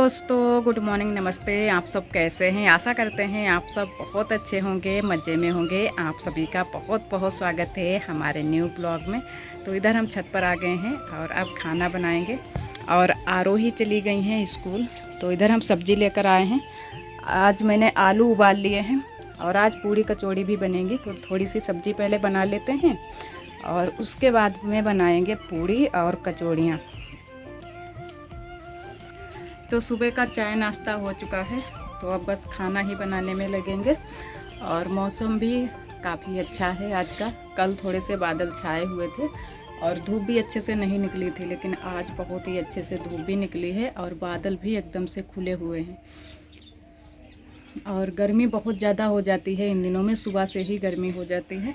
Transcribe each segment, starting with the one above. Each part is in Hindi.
दोस्तों, गुड मॉर्निंग, नमस्ते। आप सब कैसे हैं? आशा करते हैं आप सब बहुत अच्छे होंगे, मज़े में होंगे। आप सभी का बहुत बहुत स्वागत है हमारे न्यू ब्लॉग में। तो इधर हम छत पर आ गए हैं और अब खाना बनाएंगे। और आरोही चली गई हैं स्कूल, तो इधर हम सब्ज़ी लेकर आए हैं। आज मैंने आलू उबाल लिए हैं और आज पूड़ी कचौड़ी भी बनेंगी। तो थोड़ी सी सब्ज़ी पहले बना लेते हैं और उसके बाद में बनाएंगे पूड़ी और कचौड़ियाँ। तो सुबह का चाय नाश्ता हो चुका है, तो अब बस खाना ही बनाने में लगेंगे। और मौसम भी काफ़ी अच्छा है आज का। कल थोड़े से बादल छाए हुए थे और धूप भी अच्छे से नहीं निकली थी, लेकिन आज बहुत ही अच्छे से धूप भी निकली है और बादल भी एकदम से खुले हुए हैं। और गर्मी बहुत ज़्यादा हो जाती है इन दिनों में, सुबह से ही गर्मी हो जाती है।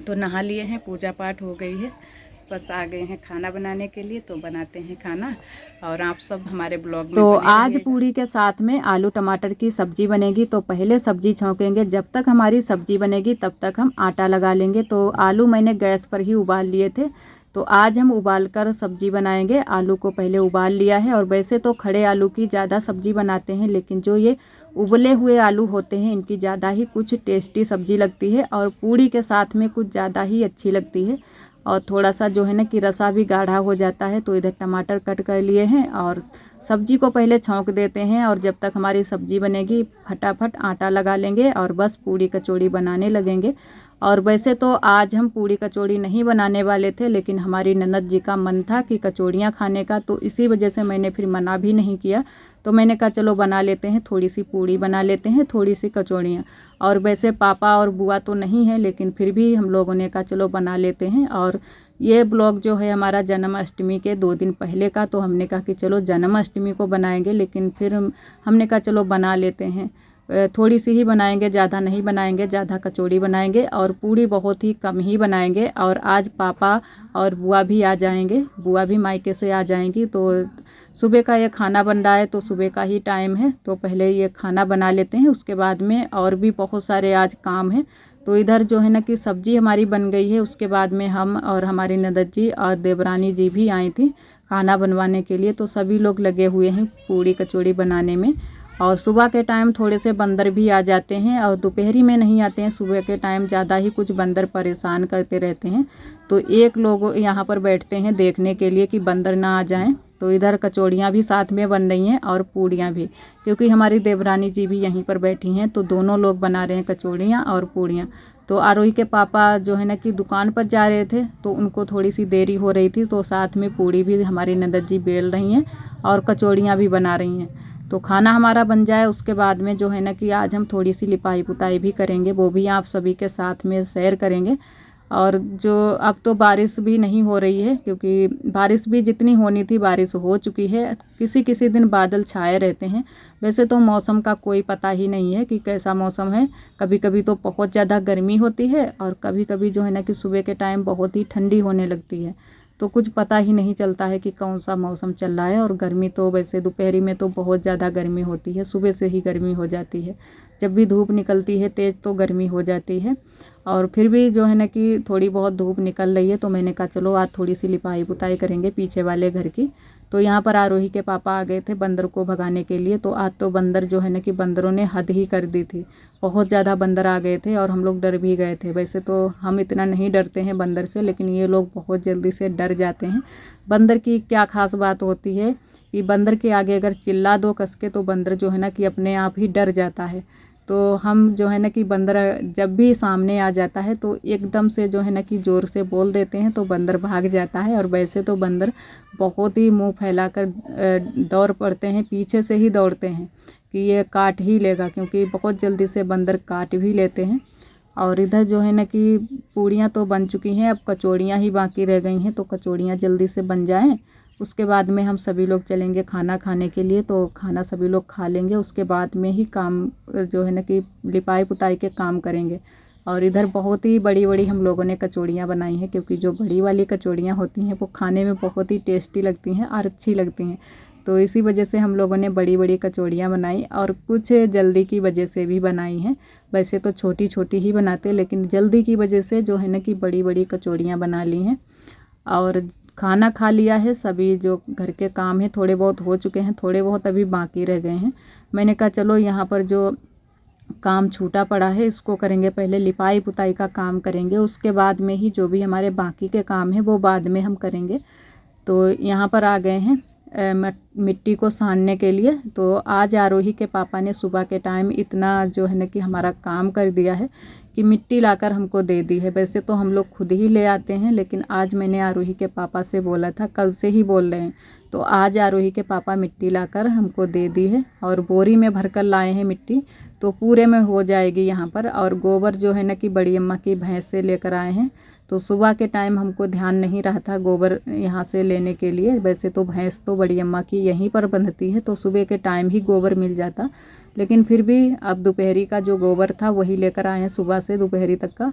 तो नहा लिए हैं, पूजा पाठ हो गई है, बस आ गए हैं खाना बनाने के लिए। तो बनाते हैं खाना और आप सब हमारे ब्लॉग में तो बने आज रहिएगा। पूड़ी के साथ में आलू टमाटर की सब्जी बनेगी। तो पहले सब्जी छौंकेंगे। जब तक हमारी सब्जी बनेगी तब तक हम आटा लगा लेंगे। तो आलू मैंने गैस पर ही उबाल लिए थे, तो आज हम उबाल कर सब्जी बनाएंगे। आलू को पहले उबाल लिया है। और वैसे तो खड़े आलू की ज़्यादा सब्जी बनाते हैं, लेकिन जो ये उबले हुए आलू होते हैं इनकी ज़्यादा ही कुछ टेस्टी सब्जी लगती है और पूड़ी के साथ में कुछ ज़्यादा ही अच्छी लगती है। और थोड़ा सा जो है ना कि रसा भी गाढ़ा हो जाता है। तो इधर टमाटर कट कर लिए हैं और सब्जी को पहले छौंक देते हैं। और जब तक हमारी सब्जी बनेगी फटाफट आटा लगा लेंगे और बस पूड़ी कचौड़ी बनाने लगेंगे। और वैसे तो आज हम पूड़ी कचौड़ी नहीं बनाने वाले थे, लेकिन हमारी ननद जी का मन था कि कचौड़ियाँ खाने का, तो इसी वजह से मैंने फिर मना भी नहीं किया। तो मैंने कहा चलो बना लेते हैं, थोड़ी सी पूड़ी बना लेते हैं, थोड़ी सी कचौड़ियाँ। और वैसे पापा और बुआ तो नहीं है, लेकिन फिर भी हम लोगों ने कहा चलो बना लेते हैं। और ये ब्लॉग जो है हमारा जन्माष्टमी के 2 दिन पहले का, तो हमने कहा कि चलो जन्माष्टमी को बनाएंगे, लेकिन फिर हमने कहा चलो बना लेते हैं। थोड़ी सी ही बनाएंगे, ज़्यादा नहीं बनाएंगे, ज़्यादा कचौड़ी बनाएंगे और पूड़ी बहुत ही कम ही बनाएंगे। और आज पापा और बुआ भी आ जाएंगे, बुआ भी मायके से आ जाएंगी। तो सुबह का ये खाना बन रहा है, तो सुबह का ही टाइम है, तो पहले ये खाना बना लेते हैं, उसके बाद में और भी बहुत सारे आज काम है। तो इधर जो है ना कि सब्जी हमारी बन गई है, उसके बाद में हम और हमारी ननद जी और देवरानी जी भी आई थी खाना बनवाने के लिए। तो सभी लोग लगे हुए हैं पूड़ी कचौड़ी बनाने में। और सुबह के टाइम थोड़े से बंदर भी आ जाते हैं और दोपहरी में नहीं आते हैं। सुबह के टाइम ज़्यादा ही कुछ बंदर परेशान करते रहते हैं। तो एक लोग यहाँ पर बैठते हैं देखने के लिए कि बंदर ना आ जाएं। तो इधर कचौड़ियाँ भी साथ में बन रही हैं और पूड़ियाँ भी, क्योंकि हमारी देवरानी जी भी यहीं पर बैठी हैं। तो दोनों लोग बना रहे हैं कचौड़ियाँ और पूड़ियाँ। तो आरोही के पापा जो है ना कि दुकान पर जा रहे थे, तो उनको थोड़ी सी देरी हो रही थी, तो साथ में पूड़ी भी हमारी ननद जी बेल रही हैं और कचौड़ियाँ भी बना रही हैं। तो खाना हमारा बन जाए उसके बाद में जो है ना कि आज हम थोड़ी सी लिपाई पुताई भी करेंगे, वो भी आप सभी के साथ में शेयर करेंगे। और जो अब तो बारिश भी नहीं हो रही है, क्योंकि बारिश भी जितनी होनी थी बारिश हो चुकी है। किसी किसी दिन बादल छाए रहते हैं। वैसे तो मौसम का कोई पता ही नहीं है कि कैसा मौसम है। कभी कभी तो बहुत ज़्यादा गर्मी होती है और कभी कभी जो है ना कि सुबह के टाइम बहुत ही ठंडी होने लगती है। तो कुछ पता ही नहीं चलता है कि कौन सा मौसम चल रहा है। और गर्मी तो वैसे दोपहरी में तो बहुत ज़्यादा गर्मी होती है, सुबह से ही गर्मी हो जाती है। जब भी धूप निकलती है तेज़ तो गर्मी हो जाती है। और फिर भी जो है ना कि थोड़ी बहुत धूप निकल रही है, तो मैंने कहा चलो आज थोड़ी सी लिपाई पुताई करेंगे पीछे वाले घर की। तो यहाँ पर आरोही के पापा आ गए थे बंदर को भगाने के लिए। तो आज तो बंदर जो है ना कि बंदरों ने हद ही कर दी थी। बहुत ज़्यादा बंदर आ गए थे और हम लोग डर भी गए थे। वैसे तो हम इतना नहीं डरते हैं बंदर से, लेकिन ये लोग बहुत जल्दी से डर जाते हैं। बंदर की क्या ख़ास बात होती है कि बंदर के आगे अगर चिल्ला दो कस के, तो बंदर जो है ना कि अपने आप ही डर जाता है। तो हम जो है ना कि बंदर जब भी सामने आ जाता है तो एकदम से जो है ना कि ज़ोर से बोल देते हैं, तो बंदर भाग जाता है। और वैसे तो बंदर बहुत ही मुंह फैलाकर दौड़ पड़ते हैं, पीछे से ही दौड़ते हैं कि ये काट ही लेगा, क्योंकि बहुत जल्दी से बंदर काट भी लेते हैं। और इधर जो है ना कि पूड़ियाँ तो बन चुकी हैं, अब कचौड़ियाँ ही बाकी रह गई हैं। तो कचौड़ियाँ जल्दी से बन जाएं, उसके बाद में हम सभी लोग चलेंगे खाना खाने के लिए। तो खाना सभी लोग खा लेंगे, उसके बाद में ही काम जो है ना कि लिपाई पुताई के काम करेंगे। और इधर बहुत ही बड़ी बड़ी हम लोगों ने कचौड़ियाँ बनाई हैं, क्योंकि जो बड़ी वाली कचौड़ियाँ होती हैं वो खाने में बहुत ही टेस्टी लगती हैं और अच्छी लगती हैं। तो इसी वजह से हम लोगों ने बड़ी बड़ी कचौड़ियाँ बनाई और कुछ जल्दी की वजह से भी बनाई हैं। वैसे तो छोटी छोटी ही बनाते, लेकिन जल्दी की वजह से जो है ना कि बड़ी बड़ी कचौड़ियाँ बना ली हैं। और खाना खा लिया है, सभी जो घर के काम हैं थोड़े बहुत हो चुके हैं, थोड़े बहुत अभी बाकी रह गए हैं। मैंने कहा चलो यहाँ पर जो काम छूटा पड़ा है इसको करेंगे, पहले लिपाई पुताई का काम करेंगे, उसके बाद में ही जो भी हमारे बाकी के काम हैं वो बाद में हम करेंगे। तो यहाँ पर आ गए हैं मिट्टी को सानने के लिए। तो आज आरोही के पापा ने सुबह के टाइम इतना जो है ना कि हमारा काम कर दिया है कि मिट्टी लाकर हमको दे दी है। वैसे तो हम लोग खुद ही ले आते हैं, लेकिन आज मैंने आरोही के पापा से बोला था, कल से ही बोल रहे हैं, तो आज आरोही के पापा मिट्टी लाकर हमको दे दी है और बोरी में भरकर लाए हैं मिट्टी, तो पूरे में हो जाएगी यहाँ पर। और गोबर जो है ना कि बड़ी अम्मा की भैंस से लेकर आए हैं, तो सुबह के टाइम हमको ध्यान नहीं रहा था गोबर यहाँ से लेने के लिए। वैसे तो भैंस तो बड़ी अम्मा की यहीं पर बंधती है, तो सुबह के टाइम ही गोबर मिल जाता, लेकिन फिर भी अब दोपहरी का जो गोबर था वही लेकर आए हैं, सुबह से दोपहरी तक का।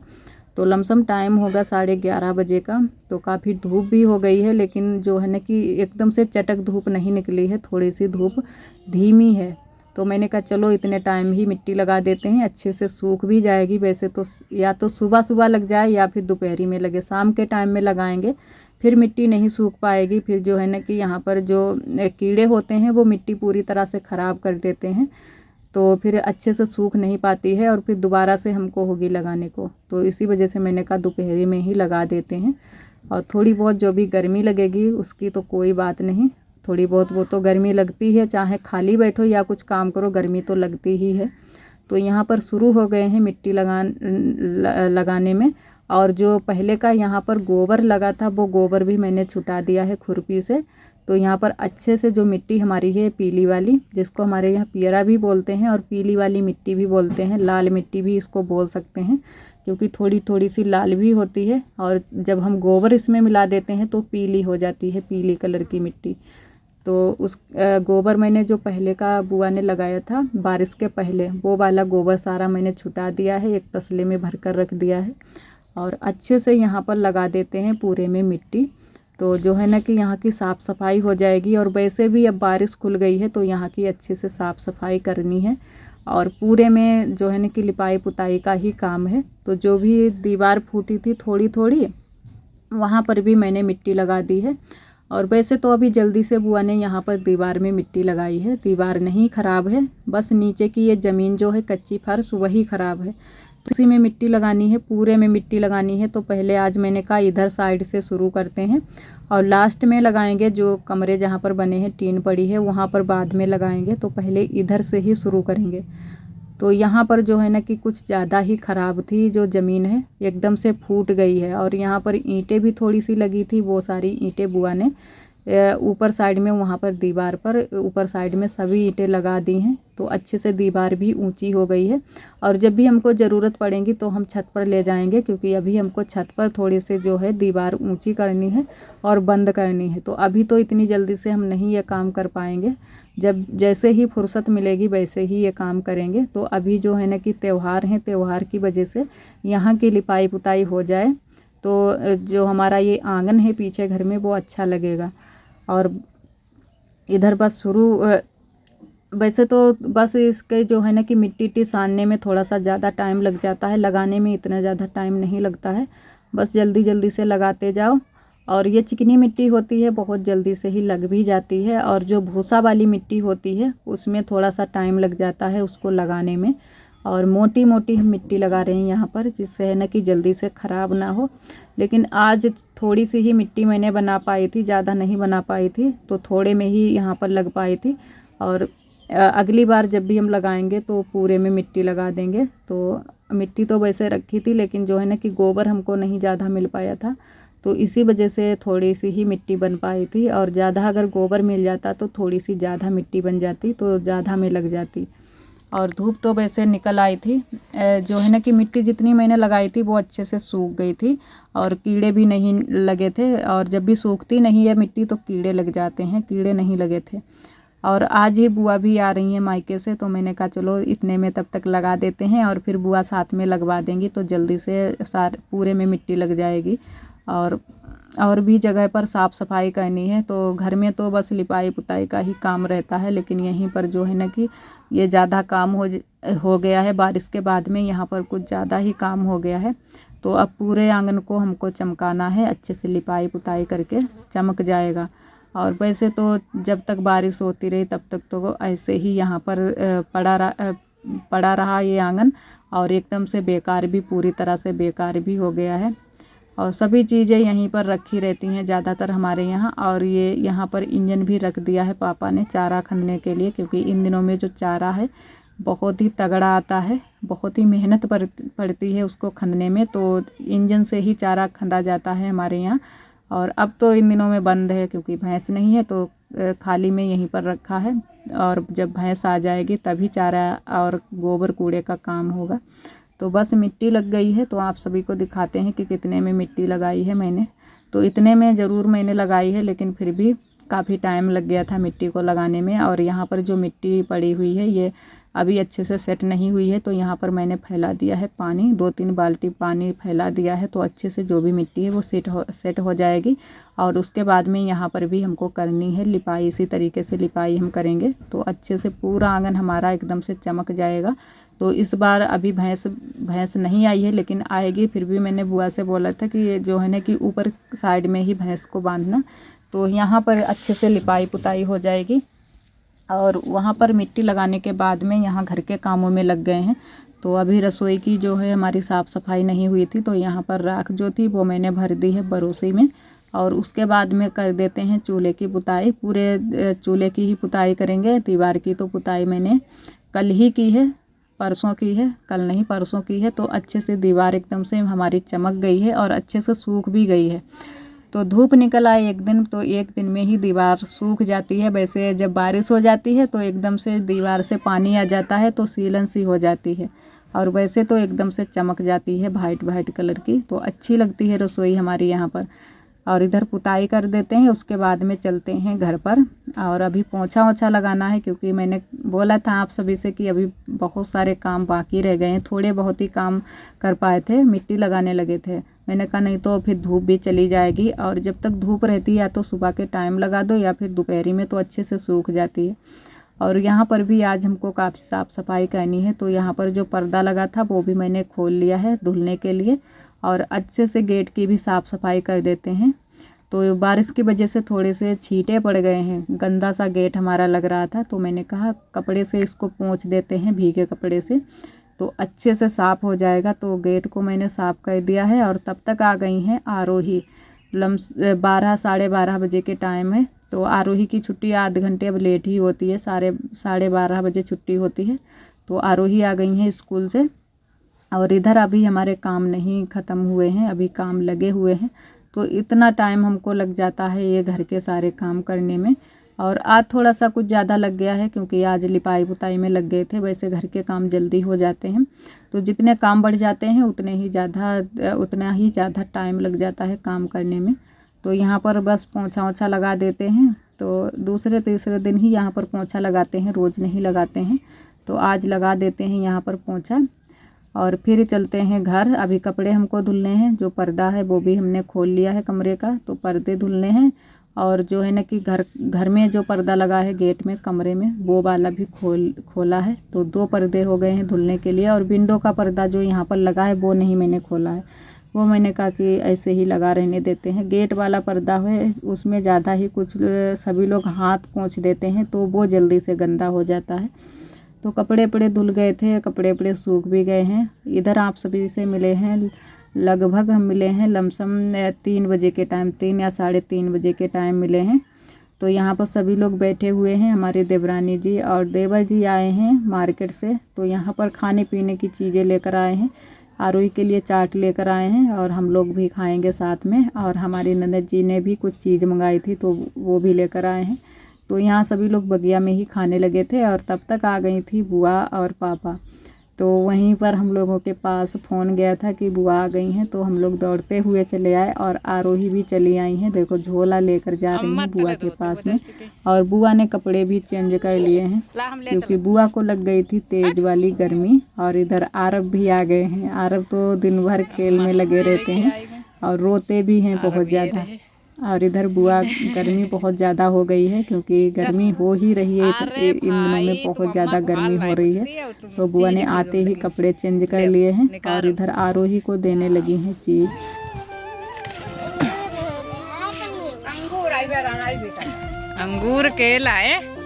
तो लमसम टाइम होगा 11:30 बजे का। तो काफ़ी धूप भी हो गई है, लेकिन जो है ना कि एकदम से चटक धूप नहीं निकली है, थोड़ी सी धूप धीमी है। तो मैंने कहा चलो इतने टाइम ही मिट्टी लगा देते हैं, अच्छे से सूख भी जाएगी। वैसे तो या तो सुबह सुबह लग जाए या फिर दोपहरी में लगे, शाम के टाइम में लगाएंगे फिर मिट्टी नहीं सूख पाएगी। फिर जो है ना कि यहाँ पर जो कीड़े होते हैं वो मिट्टी पूरी तरह से ख़राब कर देते हैं, तो फिर अच्छे से सूख नहीं पाती है और फिर दोबारा से हमको होगी लगाने को। तो इसी वजह से मैंने कहा दोपहरी में ही लगा देते हैं। और थोड़ी बहुत जो भी गर्मी लगेगी उसकी तो कोई बात नहीं, थोड़ी बहुत वो तो गर्मी लगती है, चाहे खाली बैठो या कुछ काम करो गर्मी तो लगती ही है। तो यहाँ पर शुरू हो गए हैं मिट्टी लगाने में। और जो पहले का यहाँ पर गोबर लगा था वो गोबर भी मैंने छुटा दिया है खुरपी से। तो यहाँ पर अच्छे से जो मिट्टी हमारी है पीली वाली, जिसको हमारे यहाँ पियरा भी बोलते हैं और पीली वाली मिट्टी भी बोलते हैं, लाल मिट्टी भी इसको बोल सकते हैं, क्योंकि थोड़ी थोड़ी सी लाल भी होती है और जब हम गोबर इसमें मिला देते हैं तो पीली हो जाती है, पीली कलर की मिट्टी। तो उस गोबर मैंने जो पहले का बुआ ने लगाया था बारिश के पहले, वो वाला गोबर सारा मैंने छुटा दिया है, एक तसले में भर कर रख दिया है और अच्छे से यहाँ पर लगा देते हैं पूरे में मिट्टी। तो जो है ना कि यहाँ की साफ़ सफाई हो जाएगी। और वैसे भी अब बारिश खुल गई है तो यहाँ की अच्छे से साफ़ सफाई करनी है और पूरे में जो है ना कि लिपाई पुताई का ही काम है। तो जो भी दीवार फूटी थी थोड़ी थोड़ी, वहाँ पर भी मैंने मिट्टी लगा दी है। और वैसे तो अभी जल्दी से बुआ ने यहाँ पर दीवार में मिट्टी लगाई है, दीवार नहीं ख़राब है, बस नीचे की ये ज़मीन जो है कच्ची फर्श वही ख़राब है, तो उसी में मिट्टी लगानी है, पूरे में मिट्टी लगानी है। तो पहले आज मैंने कहा इधर साइड से शुरू करते हैं और लास्ट में लगाएंगे, जो कमरे जहाँ पर बने हैं टीन पड़ी है वहाँ पर बाद में लगाएंगे, तो पहले इधर से ही शुरू करेंगे। तो यहाँ पर जो है ना कि कुछ ज़्यादा ही ख़राब थी, जो ज़मीन है एकदम से फूट गई है। और यहाँ पर ईंटें भी थोड़ी सी लगी थी, वो सारी ईंटें बुआ ने ऊपर साइड में, वहाँ पर दीवार पर ऊपर साइड में सभी ईंटें लगा दी हैं, तो अच्छे से दीवार भी ऊंची हो गई है। और जब भी हमको ज़रूरत पड़ेगी तो हम छत पर ले जाएंगे, क्योंकि अभी हमको छत पर थोड़ी से जो है दीवार ऊंची करनी है और बंद करनी है। तो अभी तो इतनी जल्दी से हम नहीं ये काम कर पाएंगे, जब जैसे ही फुर्सत मिलेगी वैसे ही ये काम करेंगे। तो अभी जो है ना कि त्यौहार हैं, त्यौहार की वजह से यहाँ की लिपाई पुताई हो जाए तो जो हमारा ये आंगन है पीछे घर में वो अच्छा लगेगा। और इधर बस शुरू, वैसे तो बस इसके जो है ना कि मिट्टी सानने में थोड़ा सा ज़्यादा टाइम लग जाता है, लगाने में इतना ज़्यादा टाइम नहीं लगता है, बस जल्दी जल्दी से लगाते जाओ। और ये चिकनी मिट्टी होती है, बहुत जल्दी से ही लग भी जाती है। और जो भूसा वाली मिट्टी होती है उसमें थोड़ा सा टाइम लग जाता है उसको लगाने में। और मोटी मोटी हम मिट्टी लगा रहे हैं यहाँ पर, जिससे है ना कि जल्दी से ख़राब ना हो। लेकिन आज थोड़ी सी ही मिट्टी मैंने बना पाई थी, ज़्यादा नहीं बना पाई थी, तो थोड़े में ही यहाँ पर लग पाई थी। और अगली बार जब भी हम लगाएंगे तो पूरे में मिट्टी लगा देंगे। तो मिट्टी तो वैसे रखी थी, लेकिन जो है ना कि गोबर हमको नहीं ज़्यादा मिल पाया था, तो इसी वजह से थोड़ी सी ही मिट्टी बन पाई थी। और ज़्यादा अगर गोबर मिल जाता तो थोड़ी सी ज़्यादा मिट्टी बन जाती, तो ज़्यादा में लग जाती। और धूप तो वैसे निकल आई थी, जो है ना कि मिट्टी जितनी मैंने लगाई थी वो अच्छे से सूख गई थी और कीड़े भी नहीं लगे थे। और जब भी सूखती नहीं है मिट्टी तो कीड़े लग जाते हैं, कीड़े नहीं लगे थे। और आज ही बुआ भी आ रही हैं मायके से, तो मैंने कहा चलो इतने में तब तक लगा देते हैं और फिर बुआ साथ में लगवा देंगी, तो जल्दी से पूरे में मिट्टी लग जाएगी। और भी जगह पर साफ़ सफाई करनी है, तो घर में तो बस लिपाई पुताई का ही काम रहता है, लेकिन यहीं पर जो है ना कि ये ज़्यादा काम हो गया है बारिश के बाद में, यहाँ पर कुछ ज़्यादा ही काम हो गया है। तो अब पूरे आंगन को हमको चमकाना है, अच्छे से लिपाई पुताई करके चमक जाएगा। और वैसे तो जब तक बारिश होती रही तब तक तो ऐसे ही यहाँ पर पड़ा रहा ये आंगन, और एकदम से बेकार भी, पूरी तरह से बेकार भी हो गया है। और सभी चीज़ें यहीं पर रखी रहती हैं ज़्यादातर हमारे यहाँ। और ये यहाँ पर इंजन भी रख दिया है पापा ने चारा खनने के लिए, क्योंकि इन दिनों में जो चारा है बहुत ही तगड़ा आता है, बहुत ही मेहनत पड़ती है उसको खनने में, तो इंजन से ही चारा खंदा जाता है हमारे यहाँ। और अब तो इन दिनों में बंद है क्योंकि भैंस नहीं है, तो खाली में यहीं पर रखा है। और जब भैंस आ जाएगी तभी चारा और गोबर कूड़े का काम होगा। तो बस मिट्टी लग गई है, तो आप सभी को दिखाते हैं कि कितने में मिट्टी लगाई है मैंने। तो इतने में ज़रूर मैंने लगाई है, लेकिन फिर भी काफ़ी टाइम लग गया था मिट्टी को लगाने में। और यहाँ पर जो मिट्टी पड़ी हुई है ये अभी अच्छे से सेट नहीं हुई है, तो यहाँ पर मैंने फैला दिया है पानी, 2-3 बाल्टी पानी फैला दिया है, तो अच्छे से जो भी मिट्टी है वो सेट हो जाएगी। और उसके बाद में यहाँ पर भी हमको करनी है लिपाई, इसी तरीके से लिपाई हम करेंगे तो अच्छे से पूरा आंगन हमारा एकदम से चमक जाएगा। तो इस बार अभी भैंस नहीं आई है, लेकिन आएगी। फिर भी मैंने बुआ से बोला था कि ये जो है ना कि ऊपर साइड में ही भैंस को बांधना, तो यहाँ पर अच्छे से लिपाई पुताई हो जाएगी। और वहाँ पर मिट्टी लगाने के बाद में यहाँ घर के कामों में लग गए हैं। तो अभी रसोई की जो है हमारी साफ़ सफाई नहीं हुई थी, तो यहाँ पर राख जो थी वो मैंने भर दी है बरोसी में। और उसके बाद में कर देते हैं चूल्हे की पुताई, पूरे चूल्हे की ही पुताई करेंगे। दीवार की तो पुताई मैंने कल ही की है, परसों की है, कल नहीं परसों की है। तो अच्छे से दीवार एकदम से हमारी चमक गई है और अच्छे से सूख भी गई है। तो धूप निकल आए एक दिन, तो एक दिन में ही दीवार सूख जाती है। वैसे जब बारिश हो जाती है तो एकदम से दीवार से पानी आ जाता है तो सीलन सी हो जाती है, और वैसे तो एकदम से चमक जाती है वाइट कलर की, तो अच्छी लगती है रसोई हमारी यहाँ पर। और इधर पुताई कर देते हैं, उसके बाद में चलते हैं घर पर। और अभी पोंछा ओछा लगाना है, क्योंकि मैंने बोला था आप सभी से कि अभी बहुत सारे काम बाकी रह गए हैं, थोड़े बहुत ही काम कर पाए थे, मिट्टी लगाने लगे थे। मैंने कहा नहीं तो फिर धूप भी चली जाएगी, और जब तक धूप रहती है या तो सुबह के टाइम लगा दो या फिर दोपहरी में, तो अच्छे से सूख जाती है। और यहाँ पर भी आज हमको काफ़ी साफ़ सफाई करनी है, तो यहाँ पर जो पर्दा लगा था वो भी मैंने खोल लिया है धुलने के लिए। और अच्छे से गेट की भी साफ़ सफाई कर देते हैं। तो बारिश की वजह से थोड़े से छींटे पड़ गए हैं, गंदा सा गेट हमारा लग रहा था, तो मैंने कहा कपड़े से इसको पोंछ देते हैं, भीगे कपड़े से, तो अच्छे से साफ़ हो जाएगा। तो गेट को मैंने साफ़ कर दिया है। और तब तक आ गई हैं आरोही, 12 बजे के टाइम है। तो आरोही की छुट्टी आध घंटे अब लेट ही होती है, 12:30 बजे छुट्टी होती है। तो आरोही आ गई हैं स्कूल से। और इधर अभी हमारे काम नहीं ख़त्म हुए हैं, अभी काम लगे हुए हैं। तो इतना टाइम हमको लग जाता है ये घर के सारे काम करने में। और आज थोड़ा सा कुछ ज़्यादा लग गया है, क्योंकि आज लिपाई पुताई में लग गए थे। वैसे घर के काम जल्दी हो जाते हैं, तो जितने काम बढ़ जाते हैं उतना ही ज़्यादा टाइम लग जाता है काम करने में। तो यहाँ पर बस पोंछा ओछा लगा देते हैं, तो दूसरे तीसरे दिन ही यहाँ पर पोंछा लगाते हैं, रोज़ नहीं लगाते हैं। तो आज लगा देते हैं यहाँ पर पोंछा। और फिर चलते हैं घर। अभी कपड़े हमको धुलने हैं, जो पर्दा है वो भी हमने खोल लिया है कमरे का, तो पर्दे धुलने हैं। और जो है ना कि घर में जो पर्दा लगा है गेट में कमरे में, वो वाला भी खोला है। तो 2 पर्दे हो गए हैं धुलने के लिए। और विंडो का पर्दा जो यहाँ पर लगा है वो नहीं मैंने खोला है, वो मैंने कहा कि ऐसे ही लगा रहने देते हैं। गेट वाला पर्दा है उसमें ज़्यादा ही कुछ सभी लोग हाथ पोंछ देते हैं, तो वो जल्दी से गंदा हो जाता है। तो कपड़े वपड़े धुल गए थे, कपड़े वपड़े सूख भी गए हैं। इधर आप सभी से मिले हैं, लगभग हम मिले हैं लमसम 3 बजे के टाइम, 3 या 3:30 बजे के टाइम मिले हैं। तो यहाँ पर सभी लोग बैठे हुए हैं, हमारे देवरानी जी और देवर जी आए हैं मार्केट से। तो यहाँ पर खाने पीने की चीज़ें लेकर आए हैं, आरोही के लिए चाट लेकर आए हैं, और हम लोग भी खाएंगे साथ में। और हमारी ननद जी ने भी कुछ चीज़ मंगाई थी, तो वो भी लेकर आए हैं। तो यहाँ सभी लोग बगिया में ही खाने लगे थे। और तब तक आ गई थी बुआ और पापा। तो वहीं पर हम लोगों के पास फ़ोन गया था कि बुआ आ गई हैं, तो हम लोग दौड़ते हुए चले आए। और आरोही भी चली आई हैं, देखो झोला लेकर जा रही हैं बुआ के पास में। और बुआ ने कपड़े भी चेंज कर लिए हैं, क्योंकि बुआ को लग गई थी तेज़ वाली गर्मी। और इधर आरब भी आ गए हैं। आरब तो दिन भर खेल में लगे रहते हैं और रोते भी हैं बहुत ज़्यादा। और इधर बुआ गर्मी बहुत ज़्यादा हो गई है क्योंकि गर्मी हो ही रही है, इन दिनों में बहुत ज़्यादा गर्मी हो रही है। तो बुआ ने आते ही कपड़े चेंज कर लिए हैं और इधर आरोही को देने लगी हैं चीज़। अंगूर केला है।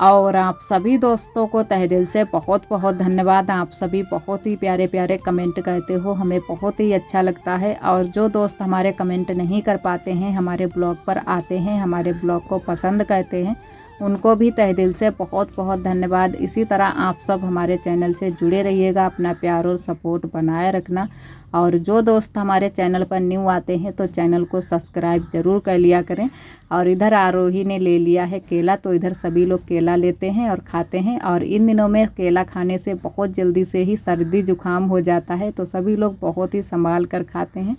और आप सभी दोस्तों को तहे दिल से बहुत बहुत धन्यवाद। आप सभी बहुत ही प्यारे प्यारे कमेंट करते हो, हमें बहुत ही अच्छा लगता है। और जो दोस्त हमारे कमेंट नहीं कर पाते हैं, हमारे ब्लॉग पर आते हैं, हमारे ब्लॉग को पसंद करते हैं, उनको भी तहे दिल से बहुत बहुत धन्यवाद। इसी तरह आप सब हमारे चैनल से जुड़े रहिएगा, अपना प्यार और सपोर्ट बनाए रखना। और जो दोस्त हमारे चैनल पर न्यू आते हैं तो चैनल को सब्सक्राइब ज़रूर कर लिया करें। और इधर आरोही ने ले लिया है केला, तो इधर सभी लोग केला लेते हैं और खाते हैं। और इन दिनों में केला खाने से बहुत जल्दी से ही सर्दी जुकाम हो जाता है, तो सभी लोग बहुत ही संभाल कर खाते हैं।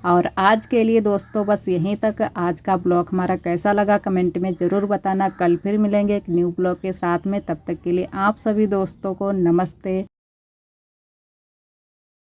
और आज के लिए दोस्तों बस यहीं तक। आज का ब्लॉग हमारा कैसा लगा कमेंट में ज़रूर बताना। कल फिर मिलेंगे एक न्यू ब्लॉग के साथ में, तब तक के लिए आप सभी दोस्तों को नमस्ते।